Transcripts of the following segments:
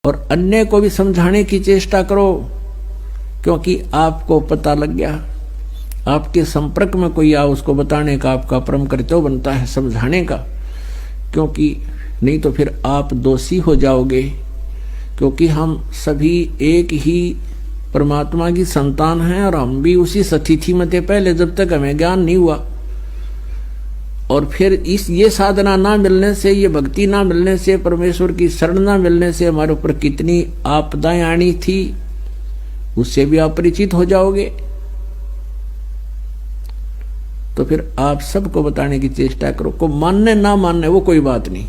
और अन्य को भी समझाने की चेष्टा करो, क्योंकि आपको पता लग गया, आपके संपर्क में कोई आ, उसको बताने का आपका परम कर्तव्य बनता है, समझाने का, क्योंकि नहीं तो फिर आप दोषी हो जाओगे। क्योंकि हम सभी एक ही परमात्मा की संतान हैं और हम भी उसी स्थिति में थे पहले, जब तक हमें ज्ञान नहीं हुआ। और फिर ये साधना ना मिलने से, ये भक्ति ना मिलने से, परमेश्वर की शरण ना मिलने से हमारे ऊपर कितनी आपदाएं आनी थी, उससे भी आप परिचित हो जाओगे। तो फिर आप सबको बताने की चेष्टा करो। को मानने ना मानने वो कोई बात नहीं,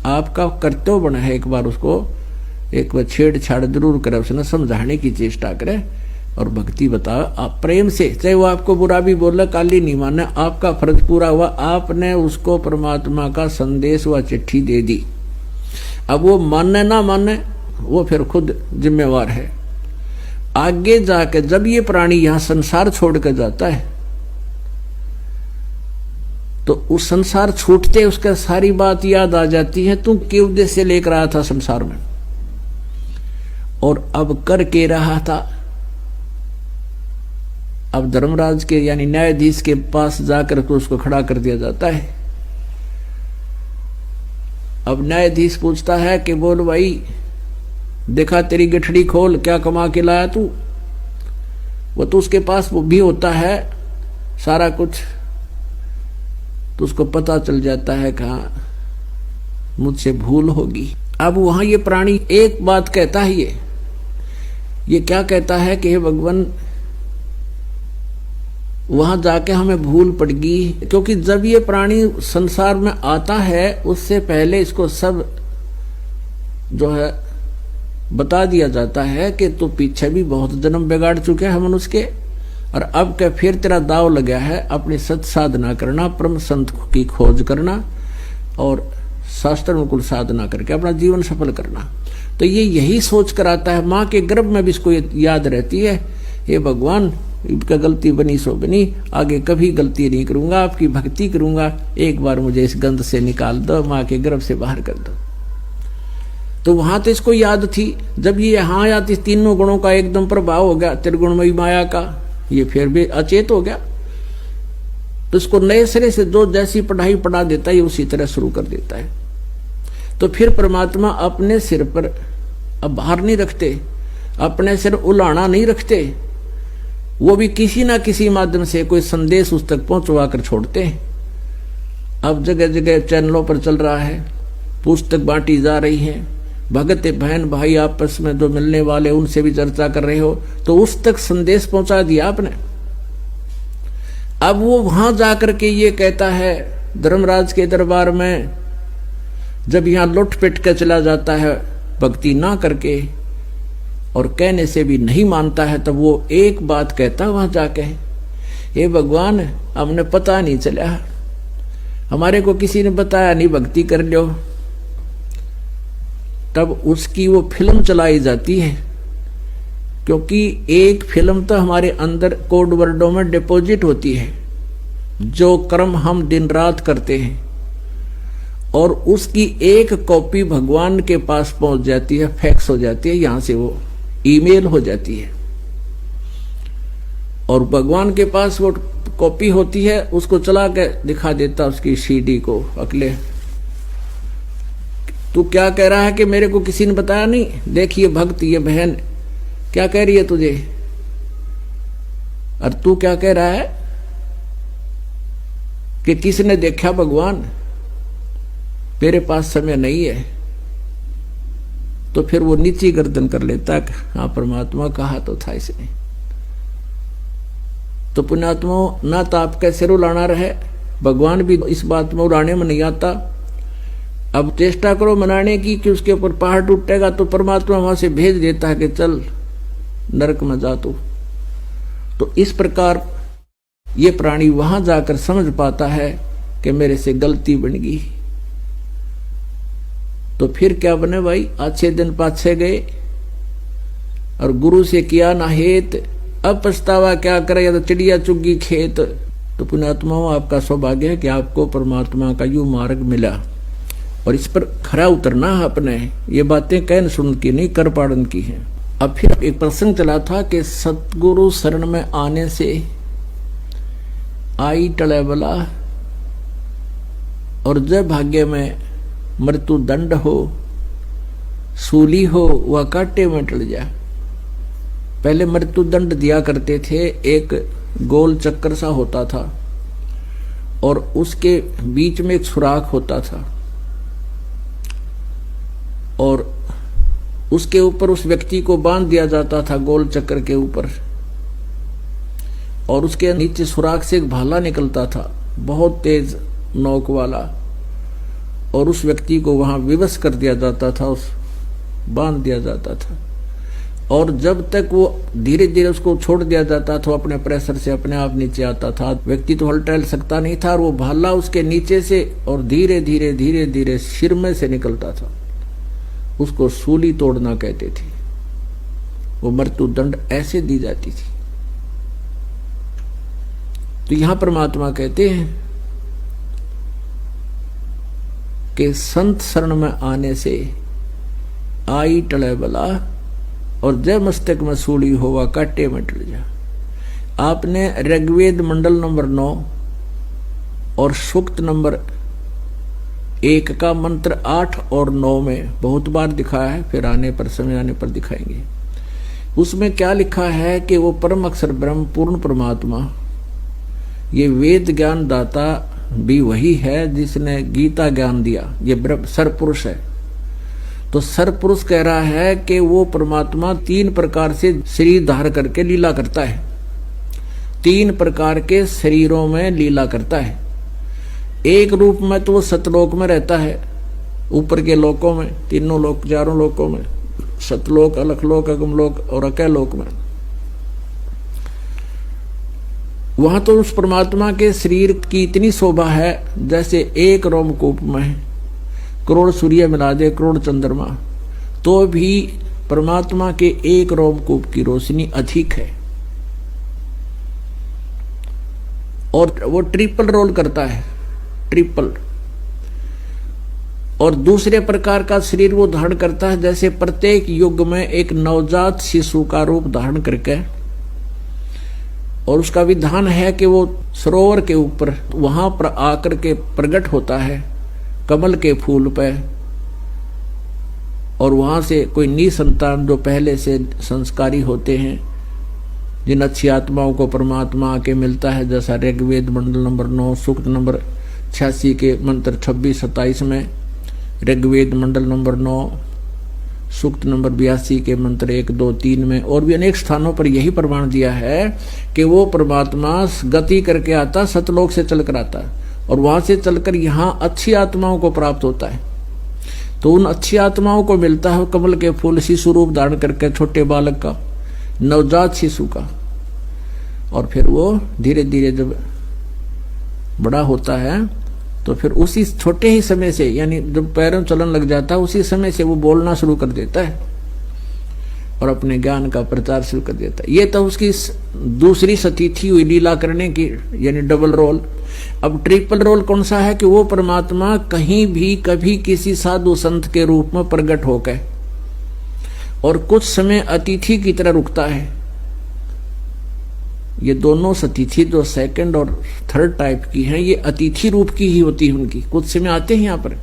आपका कर्तव्य बना है एक बार उसको एक बार छेड़छाड़ जरूर करे, उसने समझाने की चेष्टा करे और भक्ति बताओ आप प्रेम से। चाहे वो आपको बुरा भी बोला, काली नहीं माने, आपका फर्ज पूरा हुआ, आपने उसको परमात्मा का संदेश व चिट्ठी दे दी। अब वो माने ना माने वो फिर खुद जिम्मेवार है। आगे जाके जब ये प्राणी यहां संसार छोड़ कर जाता है तो उस संसार छूटते उसका सारी बात याद आ जाती है, तू के उद्देश्य से लेकर आया था संसार में और अब कर के रहा था। अब धर्मराज के यानी न्यायाधीश के पास जाकर तो उसको खड़ा कर दिया जाता है। अब न्यायाधीश पूछता है कि बोल भाई, देखा तेरी गठड़ी खोल, क्या कमा के लाया तू। वो तो उसके पास वो भी होता है सारा कुछ, तो उसको पता चल जाता है कहा मुझसे भूल होगी। अब वहां ये प्राणी एक बात कहता है, ये क्या कहता है कि हे भगवान, वहां जाके हमें भूल पड़गी। क्योंकि जब ये प्राणी संसार में आता है उससे पहले इसको सब जो है बता दिया जाता है कि तू पीछे भी बहुत जन्म बिगाड़ चुके हैं मनुष्य के, और अब क्या फिर तेरा दाव लगा है अपनी सत साधना करना, परम संत की खोज करना और शास्त्र अनुकूल साधना करके अपना जीवन सफल करना। तो ये यही सोच कर आता है, माँ के गर्भ में भी इसको याद रहती है, हे भगवान इनका गलती बनी सो बनी, आगे कभी गलती नहीं करूंगा, आपकी भक्ति करूंगा, एक बार मुझे इस गंध से निकाल दो, माँ के गर्भ से बाहर कर दो। तो वहां तो इसको याद थी, जब ये यहाँ आया तो तीनों गुणों का एकदम प्रभाव हो गया, त्रिगुणमयी माया का, ये फिर भी अचेत हो गया। तो इसको नए सिरे से जो जैसी पढ़ाई पढ़ा देता है उसी तरह शुरू कर देता है। तो फिर परमात्मा अपने सिर पर अब भार नहीं रखते, अपने सिर उलाना नहीं रखते, वो भी किसी ना किसी माध्यम से कोई संदेश उस तक पहुंचवा कर छोड़ते हैं। अब जगह जगह चैनलों पर चल रहा है, पुस्तक बांटी जा रही है, भगत बहन भाई आपस में जो मिलने वाले उनसे भी चर्चा कर रहे हो, तो उस तक संदेश पहुंचा दिया आपने। अब वो वहां जाकर के ये कहता है धर्मराज के दरबार में, जब यहां लुट पिट के चला जाता है भक्ति ना करके और कहने से भी नहीं मानता है, तब वो एक बात कहता वहां जाके, हे भगवान हमने पता नहीं चला, हमारे को किसी ने बताया नहीं, भक्ति कर लो। तब उसकी वो फिल्म चलाई जाती है, क्योंकि एक फिल्म तो हमारे अंदर कोड वर्डों में डिपॉजिट होती है, जो कर्म हम दिन रात करते हैं, और उसकी एक कॉपी भगवान के पास पहुंच जाती है, फैक्स हो जाती है, यहां से वो ईमेल हो जाती है, और भगवान के पास वो कॉपी होती है, उसको चला के दिखा देता उसकी सीडी को, अगले तू क्या कह रहा है कि मेरे को किसी ने बताया नहीं, देखिए भक्त ये बहन क्या कह रही है तुझे, और तू क्या कह रहा है कि किसने देखा भगवान, मेरे पास समय नहीं है। तो फिर वो नीची गर्दन कर लेता है, हाँ परमात्मा कहा तो था इसने। तो पुण्यात्मा ना तो आपका सिर उलाना रहे, भगवान भी इस बात में उड़ाने में नहीं आता। अब चेष्टा करो मनाने की कि उसके ऊपर पहाड़ टूटेगा, तो परमात्मा वहां से भेज देता है कि चल नरक में जा तू। तो इस प्रकार ये प्राणी वहां जाकर समझ पाता है कि मेरे से गलती बन गई। तो फिर क्या बने भाई, अच्छे दिन पाछे गए और गुरु से किया ना हेत, अब पछतावा क्या करे, या तो चिड़िया चुग्गी खेत। तो पुण्यात्माओं आपका सौभाग्य है कि आपको परमात्मा का यूं मार्ग मिला। और इस पर खरा उतरना है अपने। ये बातें कहन सुन की नहीं, कर पाड़न की है। अब फिर एक प्रसंग चला था कि सतगुरु शरण में आने से आई टले बला, और जब भाग्य में मृत्यु दंड हो, सूली हो, वह कांटे में टल जाए। पहले मृत्यु दंड दिया करते थे, एक गोल चक्कर सा होता था और उसके बीच में एक सुराख होता था, और उसके ऊपर उस व्यक्ति को बांध दिया जाता था गोल चक्कर के ऊपर, और उसके नीचे सुराख से एक भाला निकलता था बहुत तेज नोक वाला, और उस व्यक्ति को वहां विवश कर दिया जाता था, उस बांध दिया जाता था। और जब तक वो धीरे धीरे उसको छोड़ दिया जाता था, अपने प्रेशर से अपने आप नीचे आता था। व्यक्ति तो हल टहल सकता नहीं था, और वो भाला उसके नीचे से और धीरे धीरे धीरे धीरे सिर में से निकलता था। उसको सूली तोड़ना कहते थे। वो मृत्यु दंड ऐसे दी जाती थी। तो यहां परमात्मा कहते हैं कि संत शरण में आने से आई टले बला, और जय मस्तक में सूली होवा काटे में टल जा। आपने ऋग्वेद मंडल नंबर 9 और सूक्त नंबर 1 का मंत्र 8 और 9 में बहुत बार दिखाया है, फिर आने पर समय आने पर दिखाएंगे। उसमें क्या लिखा है कि वो परम अक्षर ब्रह्म पूर्ण परमात्मा, ये वेद ज्ञान दाता भी वही है जिसने गीता ज्ञान दिया। ये सरपुरुष है। तो सरपुरुष कह रहा है कि वो परमात्मा 3 प्रकार से शरीर धार करके लीला करता है, 3 प्रकार के शरीरों में लीला करता है। एक रूप में तो वो सतलोक में रहता है, ऊपर के लोकों में, तीनों लोक, 4 लोकों में, सतलोक, अलखलोक, अगमलोक और अकैलोक में। वहां तो उस परमात्मा के शरीर की इतनी शोभा है जैसे एक रोमकूप में करोड़ सूर्य मिला दे, करोड़ चंद्रमा, तो भी परमात्मा के एक रोमकूप की रोशनी अधिक है। और वो ट्रिपल रोल करता है, ट्रिपल। और दूसरे प्रकार का शरीर वो धारण करता है जैसे प्रत्येक युग में एक नवजात शिशु का रूप धारण करके, और उसका विधान है कि वो सरोवर के ऊपर वहां पर आकर के प्रकट होता है कमल के फूल पे, और वहां से कोई निसंतान जो पहले से संस्कारी होते हैं, जिन अच्छी आत्माओं को परमात्मा आके मिलता है, जैसा ऋग्वेद मंडल नंबर 9 सूक्त नंबर 86 के मंत्र 26-27 में, ऋग्वेद मंडल नंबर 9 सूक्त नंबर 82 के मंत्र 1, 2, 3 में, और भी अनेक स्थानों पर यही प्रमाण दिया है कि वो परमात्मा गति करके आता, सतलोक से चलकर आता, और वहां से चलकर यहाँ अच्छी आत्माओं को प्राप्त होता है। तो उन अच्छी आत्माओं को मिलता है कमल के फूल शिशु रूप धारण करके, छोटे बालक का, नवजात शिशु का। और फिर वो धीरे धीरे जब बड़ा होता है तो फिर उसी छोटे ही समय से, यानी जब पैरों चलन लग जाता है उसी समय से वो बोलना शुरू कर देता है और अपने ज्ञान का प्रचार शुरू कर देता है। ये तो उसकी दूसरी सतीथि हुई लीला करने की, यानी डबल रोल। अब ट्रिपल रोल कौन सा है कि वो परमात्मा कहीं भी कभी किसी साधु संत के रूप में प्रकट होकर और कुछ समय अतिथि की तरह रुकता है। ये दोनों सतिथि जो सेकंड और थर्ड टाइप की हैं, ये अतिथि रूप की ही होती है उनकी। कुछ समय आते हैं यहाँ पर,